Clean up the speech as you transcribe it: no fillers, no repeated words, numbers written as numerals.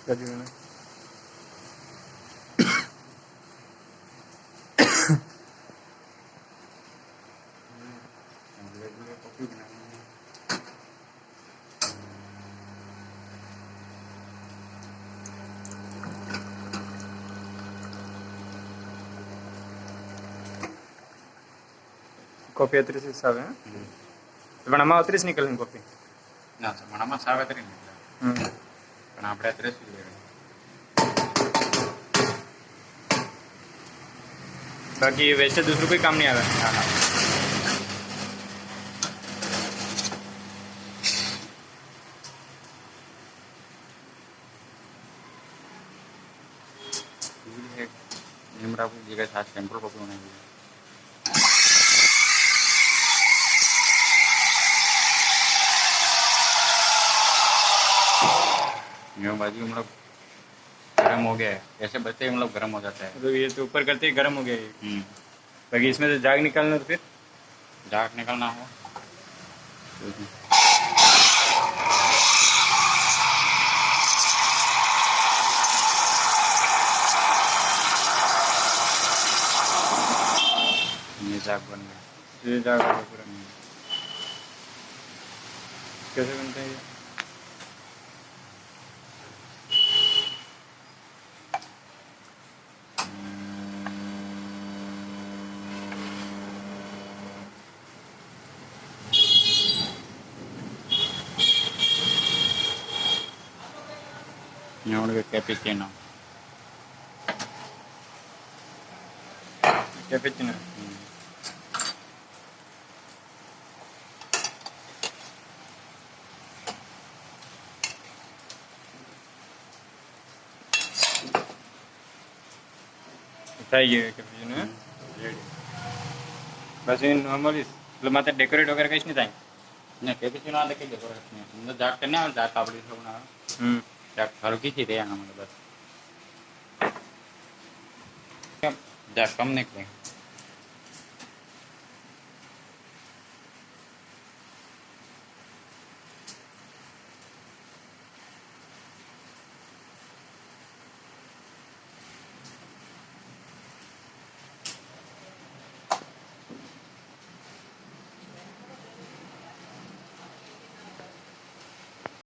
ગજુ coffee 38 Save पण आमा 38 निकलनी कॉफी ना पण आमा 37 निकले पण આપણે 38 લેવાની बाकी वैसे दूसरों कोई काम नहीं आवे ના ના निमरा को जगह साथ सैंपल पकड़ो नहीं ये बाजू हम लोग गर्म हो गया है ऐसे बचते हम लोग गर्म हो जाता है तो ये तो ऊपर करते ही गर्म हो गया ये बाकी इसमें से झाग निकालना तो फिर झाग निकालना हो ये झाग बन गया ये झाग हो गया पूरा कैसे बनता है ये ये कैपेचिनो कैपेचिनो થઈ ગયું कैपेचिनो बस ये नॉर्मल मतलब मात्र डेकोरेट वगैरह कहीं नहीं था ना कैपेचिनो आले के डेकोरेट नहीं अंदर झाग करने और झाग काबड़ी से बना झाग हल्की सी दे आना मतलब बस झाग कम निकले